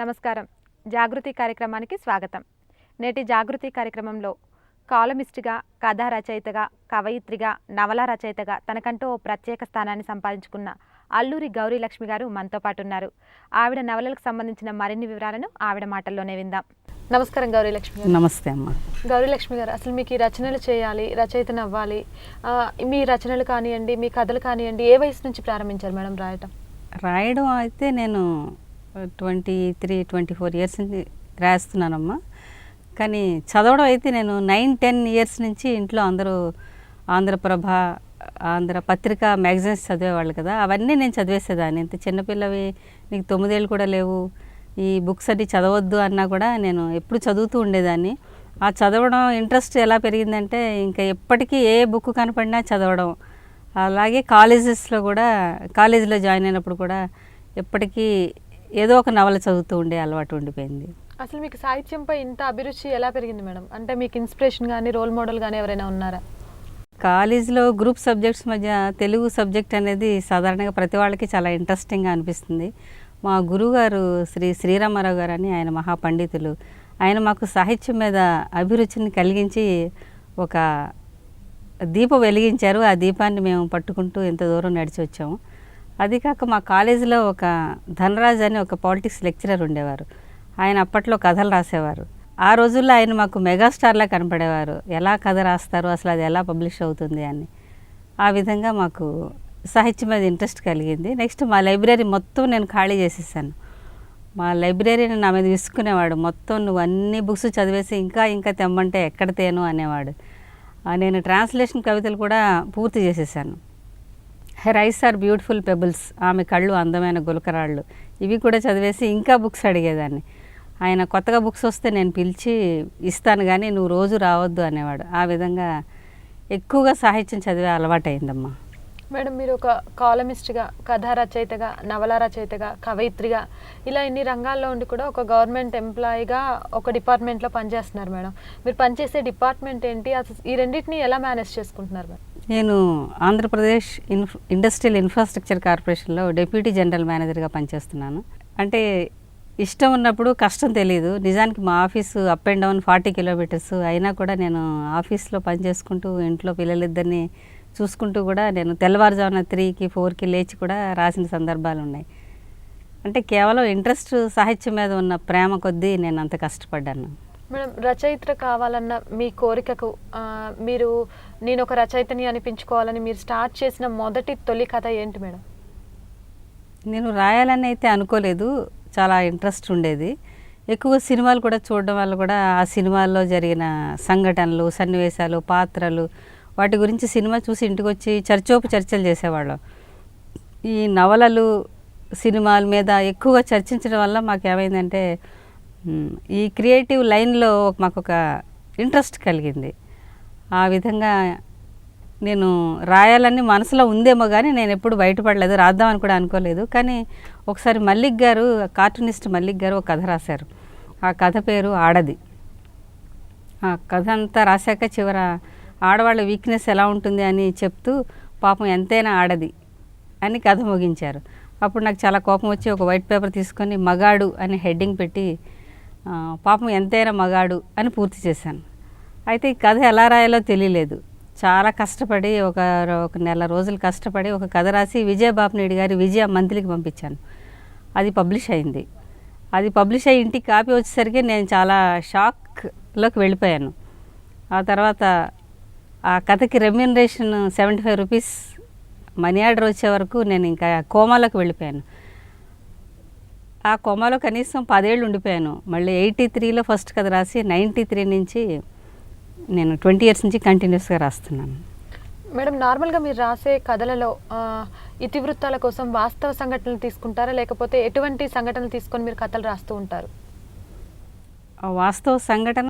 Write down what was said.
నమస్కారం. జాగృతి కార్యక్రమానికి స్వాగతం. నేటి జాగృతి కార్యక్రమంలో కాలమిస్ట్గా, కథా రచయితగా, కవయిత్రిగా, నవల రచయితగా తనకంటూ ఓ ప్రత్యేక స్థానాన్ని సంపాదించుకున్న అల్లూరి గౌరీలక్ష్మి గారు మనతో పాటు ఉన్నారు. ఆవిడ నవలలకు సంబంధించిన మరిన్ని వివరాలను ఆవిడ మాటల్లోనే విందాం. నమస్కారం గౌరీలక్ష్మి గారు. నమస్తే అమ్మ. గౌరీలక్ష్మి గారు, అసలు మీకు ఈ రచనలు చేయాలి, రచయితను అవ్వాలి, మీ రచనలు కానివ్వండి, మీ కథలు కానివ్వండి, ఏ వయసు నుంచి ప్రారంభించారు మేడం రాయడం అయితే నేను 23-24 ఇయర్స్ నుంచి రాస్తున్నానమ్మా. కానీ చదవడం అయితే నేను 9-10 ఇయర్స్ నుంచి ఇంట్లో అందరూ ఆంధ్రప్రభ, ఆంధ్ర పత్రిక, మ్యాగజైన్స్ చదివేవాళ్ళు కదా, అవన్నీ నేను చదివేసేదాన్ని. ఇంత చిన్నపిల్లవి, నీకు 9 ఏళ్ళు కూడా లేవు, ఈ బుక్స్ అన్ని చదవద్దు అన్నా కూడా నేను ఎప్పుడు చదువుతూ ఉండేదాన్ని. ఆ చదవడం ఇంట్రెస్ట్ ఎలా పెరిగిందంటే ఇంకా ఎప్పటికీ ఏ బుక్ కనపడినా చదవడం. అలాగే కాలేజెస్లో కూడా, కాలేజీలో జాయిన్ అయినప్పుడు కూడా ఎప్పటికీ ఏదో ఒక నవల చదువుతూ ఉండే అలవాటు ఉండిపోయింది. అసలు మీకు సాహిత్యంపై ఇంత అభిరుచి ఎలా పెరిగింది మేడం? అంటే మీకు ఇన్స్పిరేషన్ కానీ, రోల్ మోడల్ కానీ ఎవరైనా ఉన్నారా? కాలేజీలో గ్రూప్ సబ్జెక్ట్స్ మధ్య తెలుగు సబ్జెక్ట్ అనేది సాధారణంగా ప్రతి వాళ్ళకి చాలా ఇంట్రెస్టింగ్గా అనిపిస్తుంది. మా గురువుగారు శ్రీ శ్రీరామారావు గారు అని, ఆయన మహాపండితులు. ఆయన మాకు సాహిత్యం మీద అభిరుచిని కలిగించి ఒక దీపం వెలిగించారు. ఆ దీపాన్ని మేము పట్టుకుంటూ ఇంత దూరం నడిచి వచ్చాము. అది కాక మా కాలేజీలో ఒక ధనరాజ్ అని ఒక పాలిటిక్స్ లెక్చరర్ ఉండేవారు. ఆయన అప్పట్లో కథలు రాసేవారు. ఆ రోజుల్లో ఆయన మాకు మెగాస్టార్లా కనపడేవారు. ఎలా కథ రాస్తారు, అసలు అది ఎలా పబ్లిష్ అవుతుంది అని. ఆ విధంగా మాకు సాహిత్యం మీద ఇంట్రెస్ట్ కలిగింది. నెక్స్ట్ మా లైబ్రరీ మొత్తం నేను ఖాళీ చేసేసాను. మా లైబ్రరీని నా మీద విసుకునేవాడు. మొత్తం నువ్వు అన్ని బుక్స్ చదివేసి ఇంకా ఇంకా తెమ్మంటే ఎక్కడ తేను అనేవాడు. నేను ట్రాన్స్లేషన్ కవితలు కూడా పూర్తి చేసేసాను. Her eyes are beautiful pebbles, ఆమె కళ్ళు అందమైన గులకరాళ్ళు, ఇవి కూడా చదివేసి ఇంకా బుక్స్ అడిగేదాన్ని. ఆయన కొత్తగా బుక్స్ వస్తే నేను పిలిచి ఇస్తాను కానీ నువ్వు రోజు రావద్దు అనేవాడు. ఆ విధంగా ఎక్కువగా సాహిత్యం చదివే అలవాటైందమ్మా. మేడం, మీరు ఒక కాలమిస్ట్గా, కథా రచయితగా, నవల రచయితగా, కవయిత్రిగా, ఇలా ఇన్ని రంగాల్లో ఉండి కూడా ఒక గవర్నమెంట్ ఎంప్లాయీగా ఒక డిపార్ట్మెంట్లో పనిచేస్తున్నారు మేడం. మీరు పనిచేసే డిపార్ట్మెంట్ ఏంటి, అసలు ఈ రెండింటిని ఎలా మేనేజ్ చేసుకుంటున్నారు మేడం? నేను ఆంధ్రప్రదేశ్ ఇండస్ట్రియల్ ఇన్ఫ్రాస్ట్రక్చర్ కార్పొరేషన్లో డిప్యూటీ జనరల్ మేనేజర్గా పనిచేస్తున్నాను. అంటే ఇష్టం ఉన్నప్పుడు కష్టం తెలియదు. నిజానికి మా office up and down 40 kilometres అయినా కూడా నేను ఆఫీస్లో పనిచేసుకుంటూ ఇంట్లో పిల్లలిద్దరిని చూసుకుంటూ కూడా నేను తెల్లవారుజామున 3కి 4కి లేచి కూడా రాసిన సందర్భాలు ఉన్నాయి. అంటే కేవలం ఇంట్రెస్ట్, సాహిత్యం మీద ఉన్న ప్రేమ కొద్దీ నేను అంత కష్టపడ్డాను. మేడం, రచయిత కావాలన్న మీ కోరికకు మీరు నేను ఒక రచయితని అనిపించుకోవాలని మీరు స్టార్ట్ చేసిన తొలి కథ ఏంటి మేడం? నేను రాయాలని అయితే అనుకోలేదు. చాలా ఇంట్రెస్ట్ ఉండేది. ఎక్కువ సినిమాలు కూడా చూడడం వల్ల కూడా ఆ సినిమాల్లో జరిగిన సంఘటనలు, సన్నివేశాలు, పాత్రలు, వాటి గురించి సినిమా చూసి ఇంటికి వచ్చి చర్చలు చేసేవాళ్ళం. ఈ నవలలు, సినిమాల మీద ఎక్కువగా చర్చించడం వల్ల మాకేమైందంటే ఈ క్రియేటివ్ లైన్లో మాకు ఒక ఇంట్రెస్ట్ కలిగింది. ఆ విధంగా నేను రాయాలని మనసులో ఉందేమో కానీ నేను ఎప్పుడు బయటపడలేదు, రాద్దామని కూడా అనుకోలేదు. కానీ ఒకసారి మల్లిక్ గారు, కార్టూనిస్ట్ మల్లిక్ గారు ఒక కథ రాశారు. ఆ కథ పేరు ఆడది. ఆ కథ అంతా రాశాక చివర ఆడవాళ్ళ వీక్నెస్ ఎలా ఉంటుంది అని చెప్తూ పాపం ఎంతైనా ఆడది అని కథ ముగించారు. అప్పుడు నాకు చాలా కోపం వచ్చి ఒక వైట్ పేపర్ తీసుకొని మగాడు అని హెడ్డింగ్ పెట్టి పాపం ఎంతైనా మగాడు అని పూర్తి చేశాను. అయితే ఈ కథ ఎలా రాయాలో తెలియలేదు. చాలా కష్టపడి ఒక నెల రోజులు కష్టపడి ఒక కథ రాసి విజయబాబునాయుడు గారి విజయ మంత్లికి పంపించాను. అది పబ్లిష్ అయింది. అది పబ్లిష్ అయ్యి ఇంటికి కాపీ వచ్చేసరికి నేను చాలా షాక్లోకి వెళ్ళిపోయాను. ఆ తర్వాత ఆ కథకి రెమ్యూనరేషన్ 75 రూపీస్ మనీ ఆర్డర్ వచ్చే వరకు నేను ఇంకా కోమాలోకి వెళ్ళిపోయాను. ఆ కోమాలో కనీసం 10 ఏళ్ళు ఉండిపోయాను. మళ్ళీ 83లో ఫస్ట్ కథ రాసి 93 నుంచి నేను 20 ఇయర్స్ నుంచి కంటిన్యూస్గా రాస్తున్నాను. మేడం, నార్మల్గా మీరు రాసే కథలలో ఇతివృత్తాల కోసం వాస్తవ సంఘటనలు తీసుకుంటారా, లేకపోతే ఎటువంటి సంఘటనలు తీసుకొని మీరు కథలు రాస్తూ ఉంటారు? వాస్తవ సంఘటన